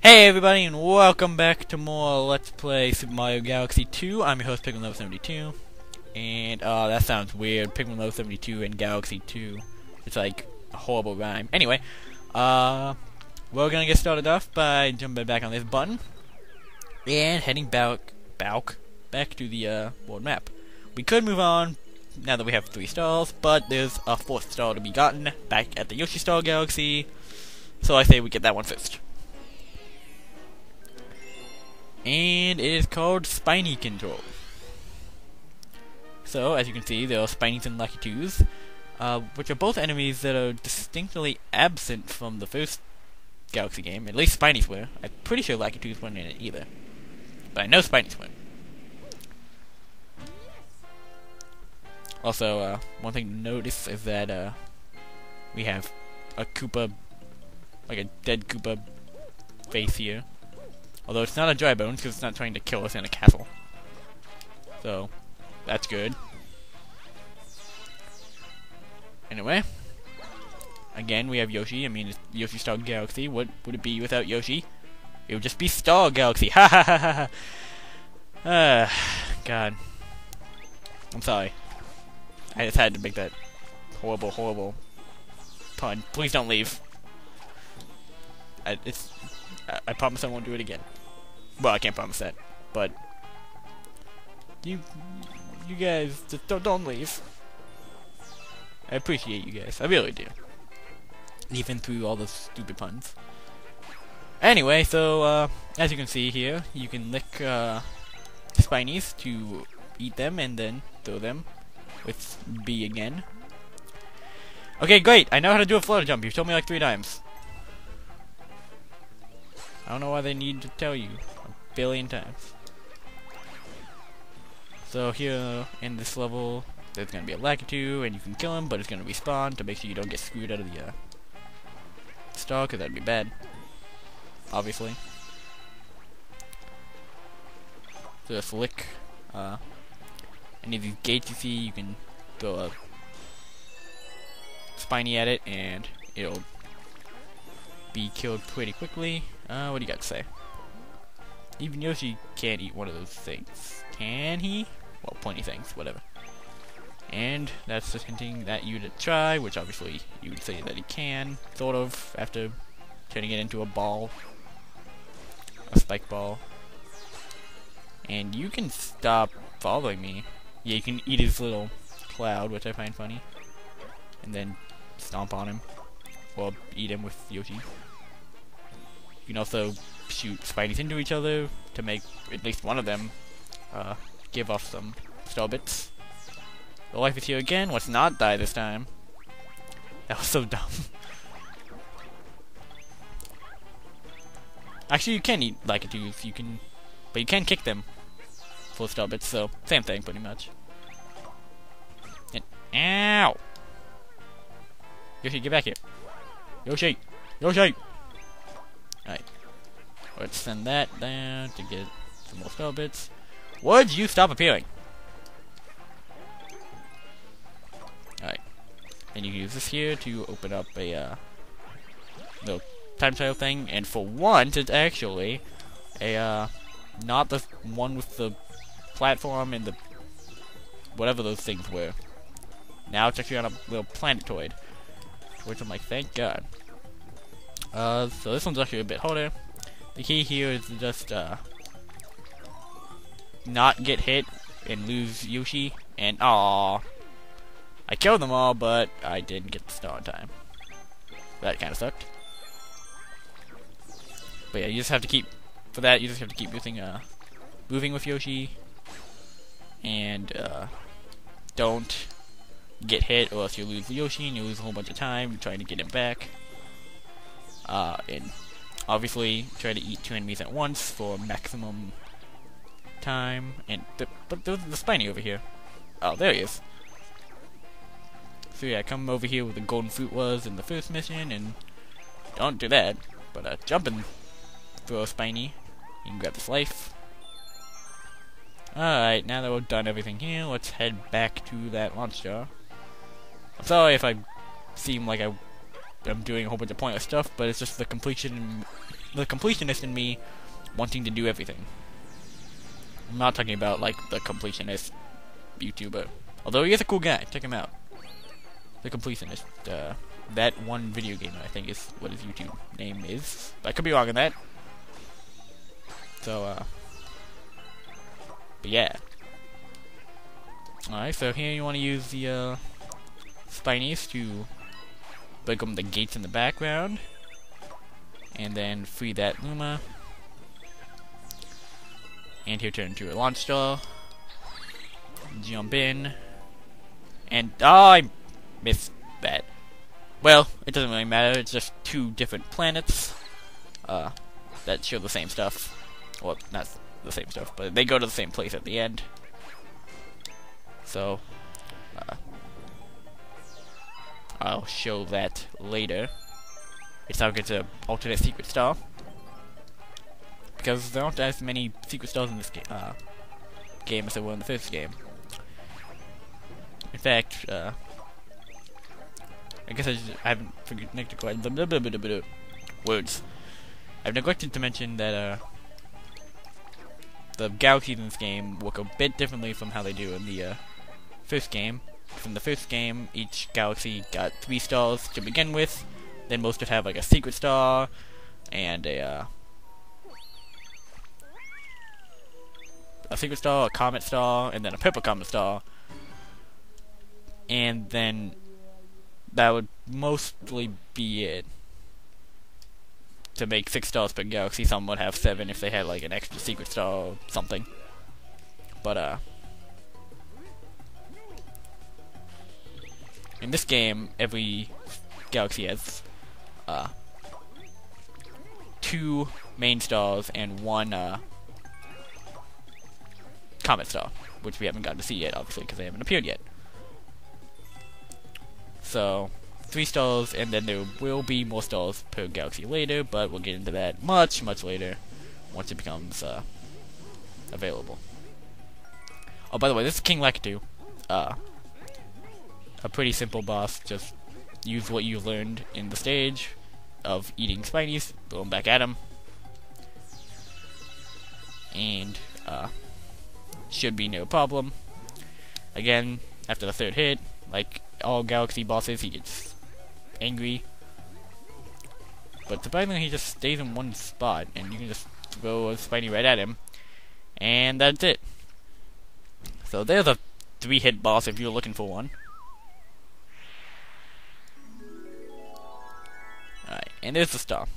Hey everybody, and welcome back to more Let's Play Super Mario Galaxy 2. I'm your host, Pikmin72. And, that sounds weird. Pikmin72 and Galaxy 2. It's like a horrible rhyme. Anyway, we're gonna get started off by jumping back on this button. And heading back to the, world map. We could move on, now that we have 3 stars, but there's a 4th star to be gotten back at the Yoshi Star Galaxy. So I say we get that one first. And it is called Spiny Control. So, as you can see, there are Spinies and Lucky 2s, which are both enemies that are distinctly absent from the first Galaxy game. At least Spinies were. I'm pretty sure Lucky 2s weren't in it either. But I know Spinies were. Also, one thing to notice is that, we have a Koopa, like a dead Koopa face here. Although it's not a dry bones because it's not trying to kill us in a castle. So, that's good. Anyway. Again, we have Yoshi. I mean, it's Yoshi Star Galaxy. What would it be without Yoshi? It would just be Star Galaxy. Ha ha ha ha. God. I'm sorry. I just had to make that horrible, horrible pun. Please don't leave. I promise I won't do it again. Well, I can't promise that, but you guys just don't leave. I appreciate you guys. I really do. Even through all the stupid puns. Anyway, so as you can see here, you can lick Spinies to eat them and then throw them with B again. Okay, great. I know how to do a flutter jump. You've told me like 3 times. I don't know why they need to tell you a billion times. So here in this level, there's gonna be a Lakitu, and you can kill him, but it's gonna respawn to make sure you don't get screwed out of the star, because that'd be bad. Obviously. So just lick any of these gates you see, you can throw a Spiny at it, and it'll be killed pretty quickly. What do you got to say? Even Yoshi can't eat one of those things. Can he? Well, plenty things, whatever. And that's just hinting that you to try, which obviously you would say that he can, sort of, after turning it into a ball. A spike ball. And you can stop following me. Yeah, you can eat his little cloud, which I find funny. And then stomp on him. Or eat him with Yoshi. You can also shoot Spinies into each other to make at least one of them give off some star bits. The life is here again. Let's not die this time. That was so dumb. Actually, you can eat Lakitus. But you can kick them for star bits. So same thing, pretty much. And, ow! Yoshi, get back here. Yoshi, Yoshi. Alright. Let's send that down to get some more star bits. Would you stop appearing? Alright. And you can use this here to open up a little time trial thing. And for once, it's actually a not the one with the platform and the whatever those things were. Now it's actually on a little planetoid. Which I'm like, thank God. So this one's actually a bit harder. The key here is to just, not get hit and lose Yoshi. And, aww. I killed them all, but I didn't get the star in time. That kinda sucked. But yeah, you just have to keep, for that, you just have to keep using, moving with Yoshi. And, don't get hit, or else you lose Yoshi, and you lose a whole bunch of time trying to get him back. And obviously try to eat 2 enemies at once for maximum time. And but there's the Spiny over here. Oh, there he is. So yeah, come over here where the golden fruit was in the first mission, and don't do that. But jump and throw a Spiny. You can grab this life. Alright, now that we've done everything here, let's head back to that launch jar. I'm sorry if I seem like I'm doing a whole bunch of pointless stuff, but it's just the completion the completionist in me wanting to do everything. I'm not talking about like the completionist YouTuber, although he is a cool guy. Check him out. The completionist. That one video game I think is what his YouTube name is. I could be wrong on that. So but yeah. Alright, so here you want to use the Spinies to break open the gates in the background, and then free that Luma. And here turn into a launch star. Jump in. And I missed that. Well, it doesn't really matter, it's just two different planets that show the same stuff. Well, not the same stuff, but they go to the same place at the end. So, I'll show that later. It's how it gets an alternate secret star. Because there aren't as many secret stars in this game as there were in the first game. In fact, I guess I haven't neglected words. I've neglected to mention that the galaxies in this game work a bit differently from how they do in the first game. From the first game, each galaxy got 3 stars to begin with. Then most would have like a secret star and a secret star, a comet star, and then a purple comet star. And then that would mostly be it. To make 6 stars per galaxy, some would have 7 if they had like an extra secret star or something. But in this game, every galaxy has 2 main stars and 1 comet star, which we haven't gotten to see yet, obviously, because they haven't appeared yet. So, 3 stars, and then there will be more stars per galaxy later, but we'll get into that much, much later, once it becomes available. Oh, by the way, this is King Lakitu. A pretty simple boss. Just use what you learned in the stage of eating Spinies, throw them back at him, and should be no problem. Again, after the 3rd hit, like all galaxy bosses, he gets angry, but surprisingly he just stays in one spot, and you can just throw a Spiny right at him, and that's it. So there's a 3-hit boss if you're looking for one. Alright, and there's the star.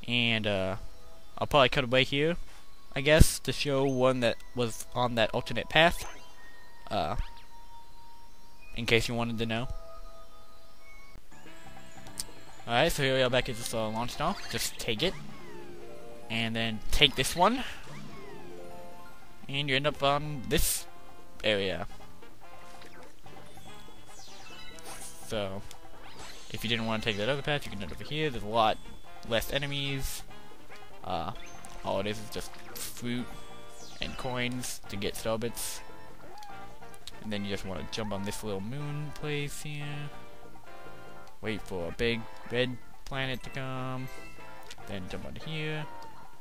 And I'll probably cut away here, I guess, to show one that was on that alternate path. In case you wanted to know. Alright, so here we are back at this launch star. Just take it. And then take this one. And you end up on this area. So, if you didn't want to take that other path, you can end over here. There's a lot less enemies. All it is just fruit and coins to get star bits. And then you just want to jump on this little moon place here. Wait for a big red planet to come. Then jump onto here.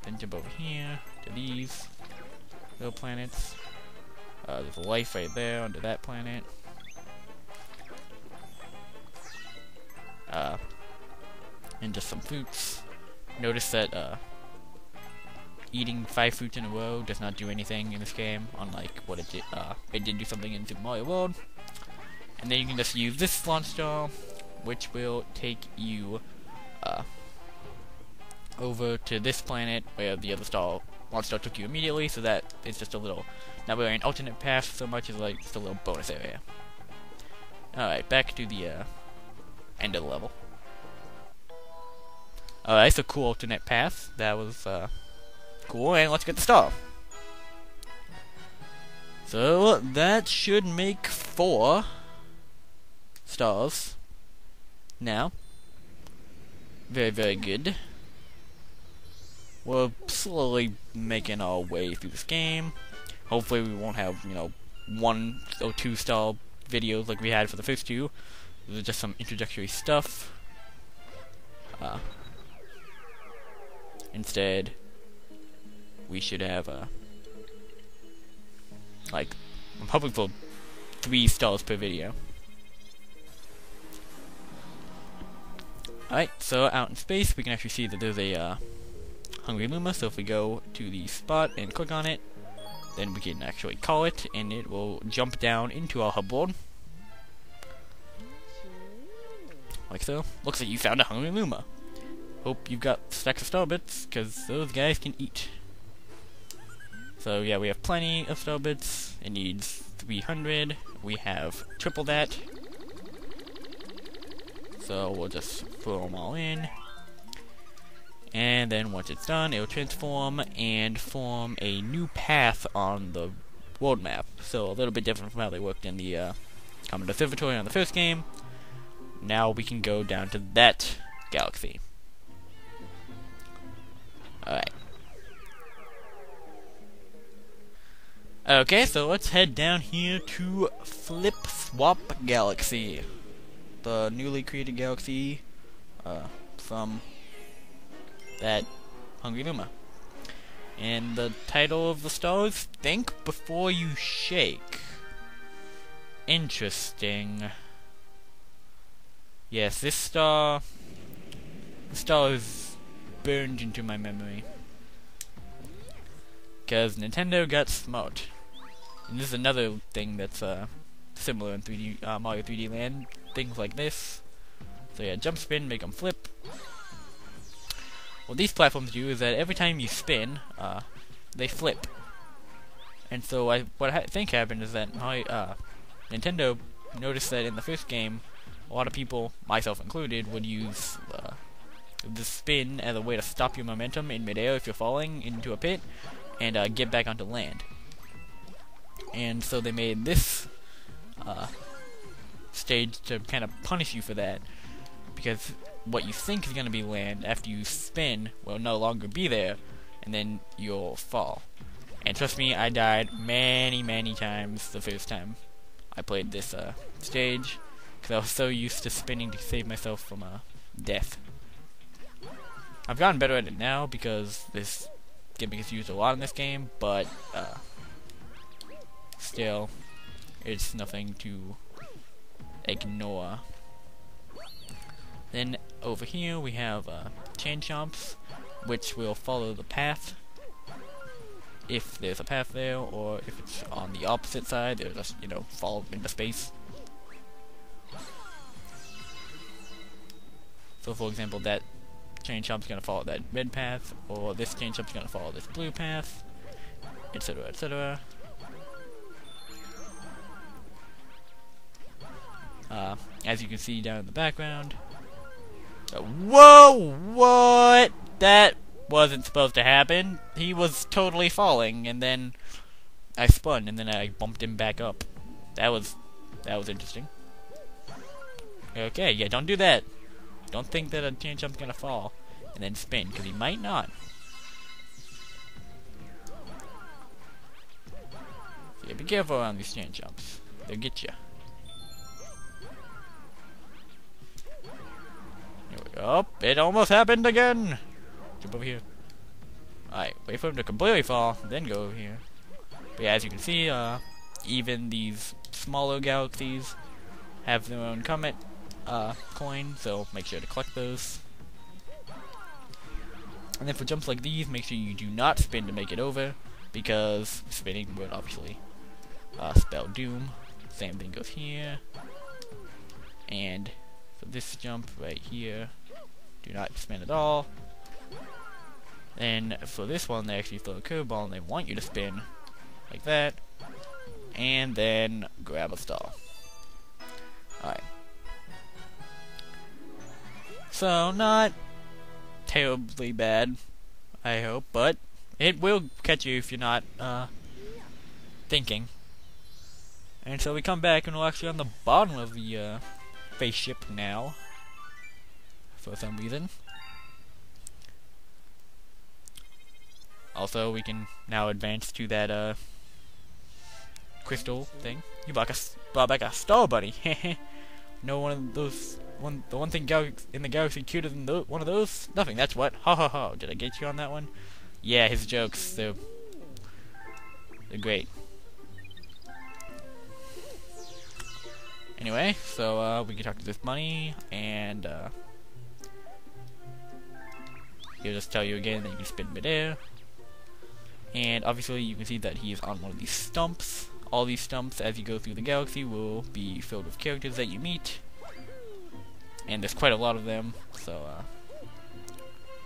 Then jump over here to these little planets. There's a life right there onto that planet. And just some fruits. Notice that eating 5 fruits in a row does not do anything in this game, unlike what it did do something in Super Mario World. And then you can just use this launch star, which will take you over to this planet where the other launch star took you immediately, so that it's just a little, not really an alternate path so much as like just a little bonus area. Alright, back to the end of the level. Alright, so cool alternate path. That was cool, and let's get the star. So that should make 4 stars. Now, very, very good. We're slowly making our way through this game. Hopefully we won't have, 1 or 2 star videos like we had for the first 2. These are just some introductory stuff. Instead, we should have like, I'm hoping for 3 stars per video. Alright, so out in space, we can actually see that there's a Hungry Luma, so if we go to the spot and click on it, then we can actually call it, and it will jump down into our hub world. Like so. Looks like you found a Hungry Luma. Hope you've got stacks of star bits, because those guys can eat. So yeah, we have plenty of star bits. It needs 300. We have triple that. So we'll just throw them all in. And then once it's done, it'll transform and form a new path on the world map. So a little bit different from how they worked in the Common Observatory on the first game. Now we can go down to that galaxy. Alright. Okay, so let's head down here to Flip Swap Galaxy. The newly created galaxy from that Hungry Luma. And the title of the star is Think Before You Shake. Interesting. Yes, this star is burned into my memory. Because Nintendo got smart. And this is another thing that's similar in 3D Mario 3D Land. Things like this. So yeah, jump, spin, make them flip. What these platforms do is that every time you spin, they flip. And so what I think happened is that Nintendo noticed that in the first game, a lot of people, myself included, would use the spin as a way to stop your momentum in midair if you're falling into a pit, and get back onto land. And so they made this stage to kind of punish you for that, because what you think is going to be land after you spin will no longer be there, and then you'll fall. And trust me, I died many times the first time I played this stage, because I was so used to spinning to save myself from death. I've gotten better at it now because this gimmick is used a lot in this game, but still, it's nothing to ignore. Then over here we have chain chomps, which will follow the path if there's a path there, or if it's on the opposite side, they'll just, fall into space. So for example, that chain chomp's gonna follow that red path, or this chain chomp's gonna follow this blue path, etc., etc. As you can see down in the background. Whoa! What? That wasn't supposed to happen. He was totally falling, and then I spun, and then I bumped him back up. That was interesting. Okay, yeah, don't do that. Don't think that a chain chomp's gonna fall and then spin, because he might not. So yeah, be careful around these chain chomps. They'll get you. Oh, it almost happened again! Jump over here. Alright, wait for him to completely fall, then go over here. But yeah, as you can see, even these smaller galaxies have their own comet coin, so make sure to collect those. And then for jumps like these, make sure you do not spin to make it over, because spinning would obviously spell doom. Same thing goes here. And for this jump right here, do not spin at all. And for this one, they actually throw a curveball and they want you to spin like that, and then grab a star. Alright. So, not terribly bad, I hope, but it will catch you if you're not thinking. And so we come back and we're actually on the bottom of the spaceship now, for some reason. Also, we can now advance to that crystal thing. You brought back a star buddy. No one of those the one thing in the galaxy cuter than one of those? Nothing. That's what. Ha ha ha. Did I get you on that one? Yeah, his jokes. They're great. Anyway, so we can talk to this bunny, and he'll just tell you again that you can spin midair. And obviously, you can see that he is on one of these stumps. All these stumps, as you go through the galaxy, will be filled with characters that you meet. And there's quite a lot of them, so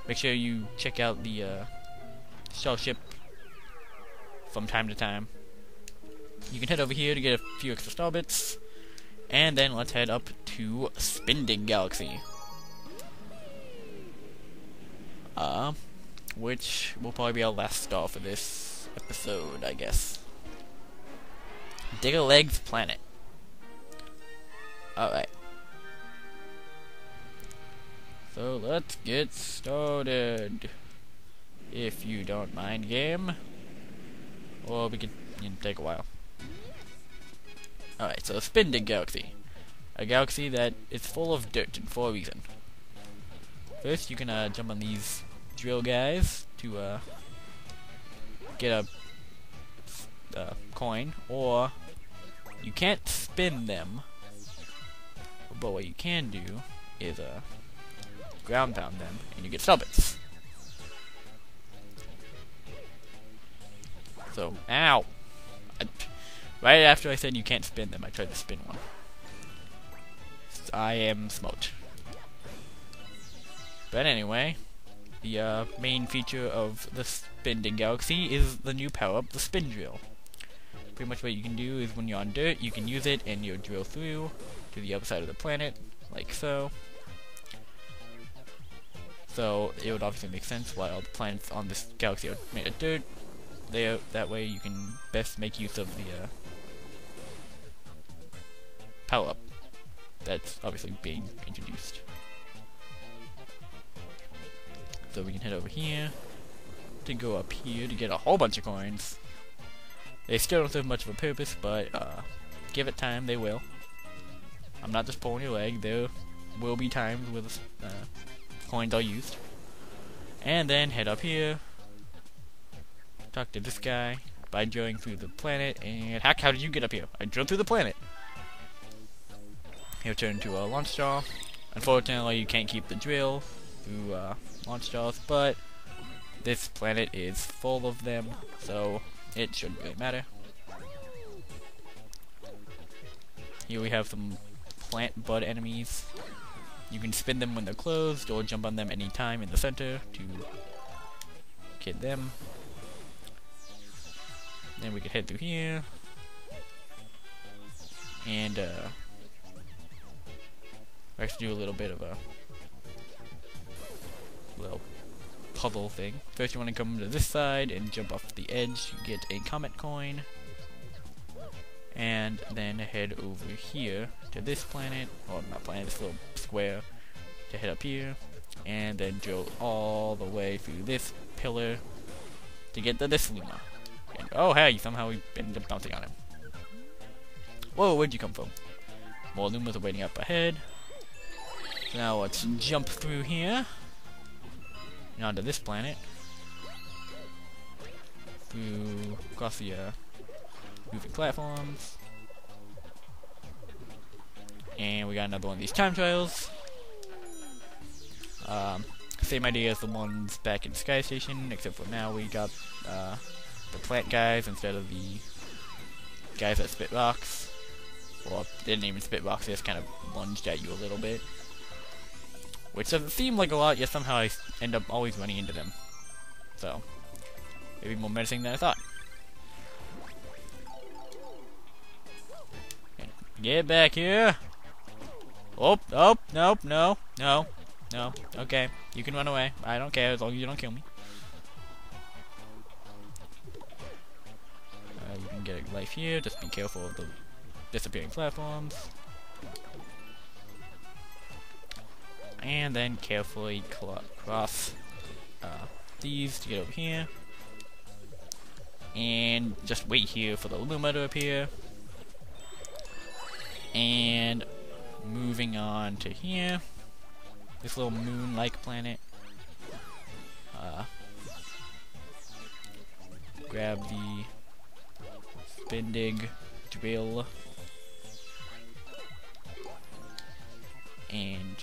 make sure you check out the shell ship from time to time. You can head over here to get a few extra star bits, and then let's head up to Spinding Galaxy, which will probably be our last star for this episode, I guess. Digger-Legs Planet. Alright. So let's get started, if you don't mind, game. Or we could take a while. Alright, so Spinding Galaxy. A galaxy that is full of dirt and for a reason. First, you can jump on these drill guys to get a coin, or you can't spin them, but what you can do is ground pound them, and you get subbits. So, ow! Right after I said you can't spin them, I tried to spin one. I am smoked. But anyway, the main feature of the Spinding Galaxy is the new power-up, the Spin Drill. Pretty much what you can do is when you're on dirt, you can use it and you'll drill through to the other side of the planet, like so. So it would obviously make sense why all the planets on this galaxy are made of dirt. That way you can best make use of the power-up that's obviously being introduced. So we can head over here to go up here to get a whole bunch of coins. They still don't serve much of a purpose, but give it time, they will. I'm not just pulling your leg. There will be times where the coins are used. And then head up here, talk to this guy by drilling through the planet. And heck, how did you get up here? I drilled through the planet. He'll turn into a launch star. Unfortunately, you can't keep the drill through launch stars, but this planet is full of them, so it shouldn't really matter. Here we have some plant bud enemies. You can spin them when they're closed, or jump on them anytime in the center to kid them. Then we can head through here, and we actually do a little bit of a little puzzle thing. First you want to come to this side and jump off the edge, you get a comet coin, and then head over here to this planet, or not planet, this little square, to head up here, and then drill all the way through this pillar to get to this Luma. And oh hey, somehow we ended up bouncing on him. Whoa, where'd you come from? More Lumas are waiting up ahead. So now let's jump through here and onto this planet, through across the moving platforms, and we got another one of these time trials. Same idea as the ones back in Sky Station, except for now we got the plant guys instead of the guys that spit rocks. Well, they didn't even spit rocks, they just kind of lunged at you a little bit. Which doesn't seem like a lot, yet somehow I end up always running into them. So, maybe more menacing than I thought. Get back here! Oh, nope, no. Okay, you can run away. I don't care as long as you don't kill me. You can get a life here, just be careful of the disappearing platforms. And then carefully cross these to get over here. And just wait here for the Luma to appear. And moving on to here. This little moon-like planet. Grab the Spindig drill. And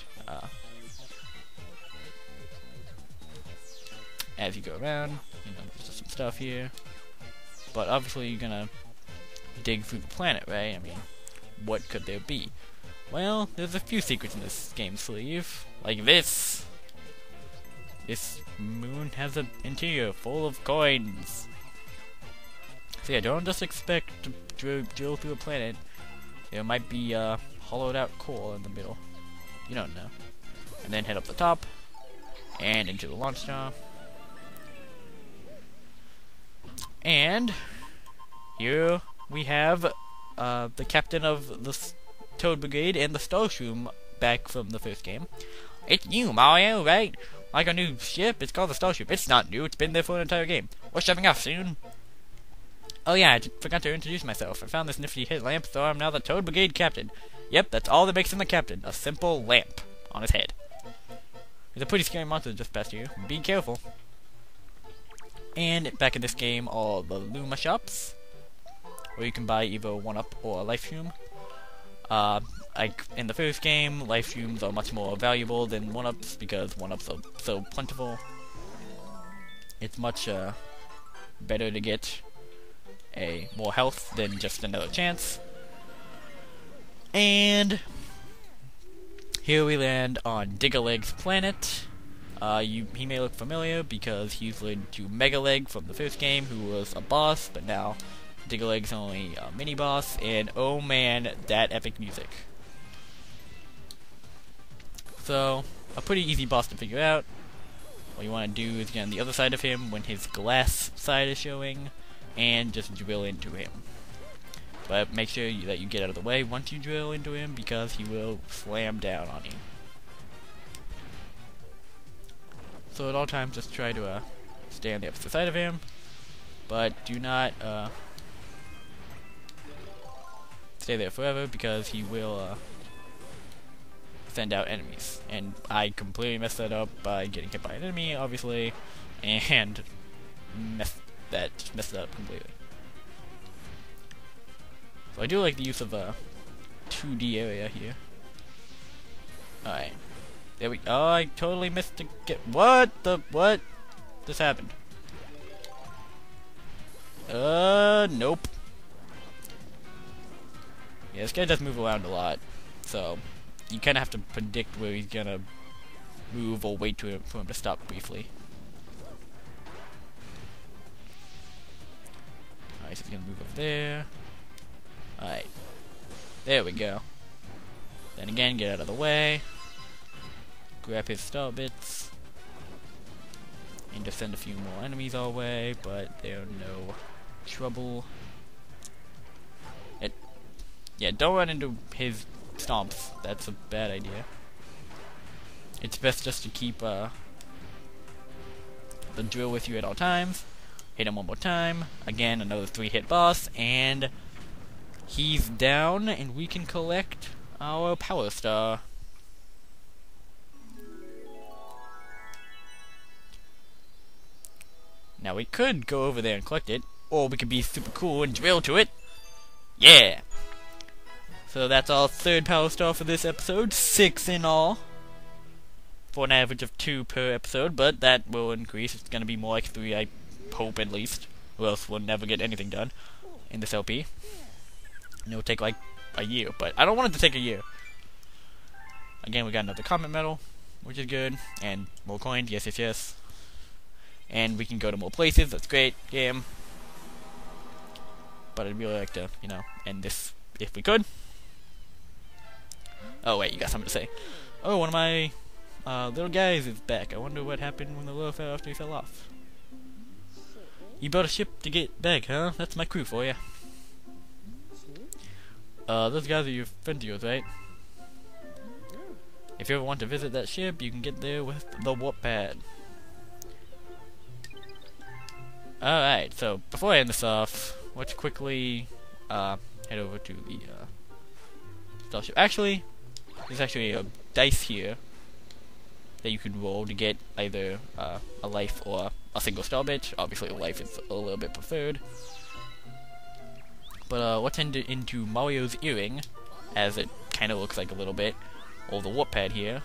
as you go around, you know, there's just some stuff here. But obviously you're gonna dig through the planet, right? I mean, what could there be? Well, there's a few secrets in this game sleeve. Like this. This moon has an interior full of coins. So yeah, don't just expect to drill through a planet. There might be hollowed out core in the middle. You don't know. And then head up the top and into the launch star. And here we have the captain of the Toad Brigade and the Starshroom back from the first game. It's you, Mario, right? Like a new ship? It's called the Starship. It's not new. It's been there for an entire game. We're shutting off soon. Oh yeah, I forgot to introduce myself. I found this nifty headlamp, so I'm now the Toad Brigade captain. Yep, that's all that makes him the captain. A simple lamp on his head. There's a pretty scary monster just past you. Be careful. And back in this game are the Luma shops, where you can buy either a 1-up or a life stream. Like in the first game, life streams are much more valuable than 1-ups because 1-ups are so plentiful. It's much better to get more health than just another chance. And here we land on Diggaleg's planet. He may look familiar because he's related to Megaleg from the first game, who was a boss, but now Diggaleg's only a mini-boss, and oh man, that epic music. So, a pretty easy boss to figure out. What you want to do is get on the other side of him when his glass side is showing, and just drill into him. But make sure that you get out of the way once you drill into him, because he will slam down on you. So at all times, just try to stay on the opposite side of him, but do not stay there forever, because he will send out enemies. And I completely messed that up by getting hit by an enemy, obviously, and messed it up completely. So I do like the use of a 2D area here. Alright. There we go. Oh, I totally missed to get. What? This happened. Nope. Yeah, this guy does move around a lot, so you kind of have to predict where he's gonna move or wait for him to stop briefly. Alright, so he's gonna move over there. Alright. There we go. Then again, get out of the way. Grab his star bits. And just send a few more enemies our way, but they're no trouble. Yeah, don't run into his stomps. That's a bad idea. It's best just to keep the drill with you at all times. Hit him one more time. Again, another 3-hit boss, and he's down, and we can collect our Power Star. Now we could go over there and collect it, or we could be super cool and drill to it. Yeah! So that's our 3rd Power Star for this episode, 6 in all. For an average of 2 per episode, but that will increase. It's gonna be more like 3, I hope, at least. Or else we'll never get anything done in this LP. And it'll take like a year, but I don't want it to take a year. Again, we got another Comet Medal, which is good, and more coins, yes. And we can go to more places, that's great, game. But I'd really like to, you know, end this if we could. Oh wait, you got something to say. Oh, one of my little guys is back. I wonder what happened when the lure fell after he fell off. You built a ship to get back, huh? That's my crew for you. Those guys are your friends of yours, right? If you ever want to visit that ship, you can get there with the warp pad. Alright, so before I end this off, let's quickly head over to the starship. Actually, there's actually a dice here that you could roll to get either a life or a single star bit. Obviously, a life is a little bit preferred. But let's end it into Mario's earring, as it kind of looks like a little bit, or the warp pad here,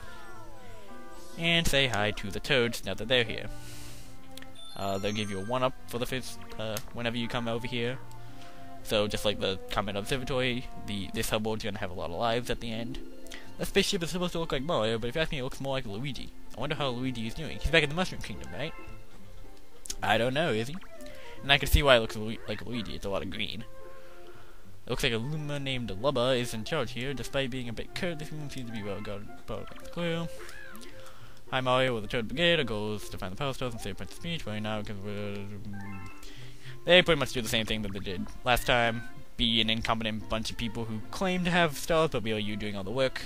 and say hi to the Toads now that they're here. They'll give you a 1-up for the first, whenever you come over here. So just like the Comet Observatory, this hub world's gonna have a lot of lives at the end. That spaceship is supposed to look like Mario, but if you ask me, it looks more like Luigi. I wonder how Luigi is doing. He's back in the Mushroom Kingdom, right? I don't know, is he? And I can see why it looks like Luigi. It's a lot of green. It looks like a Luma named Lubba is in charge here. Despite being a bit curt, this room seems to be well guarded. Clue. Hi Mario, with the Toad Brigade. Our goal is to find the Power Stars and save Princess Peach. Right now, because they pretty much do the same thing that they did last time. Be an incompetent bunch of people who claim to have stars, but be you doing all the work.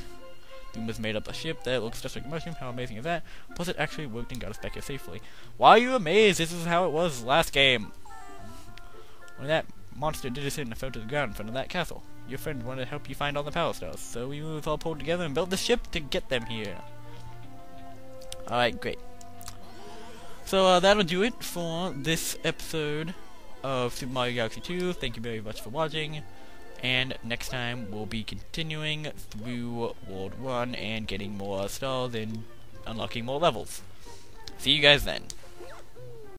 Luma's made up a ship that looks just like a mushroom. How amazing is that? Plus, it actually worked and got us back here safely. Why are you amazed? This is how it was last game. When that monster did descend and fell to the ground in front of that castle. Your friend wanted to help you find all the Power Stars, so we was all pulled together and built the ship to get them here. Alright, great. So that'll do it for this episode of Super Mario Galaxy 2. Thank you very much for watching, and next time we'll be continuing through World 1 and getting more stars and unlocking more levels. See you guys then.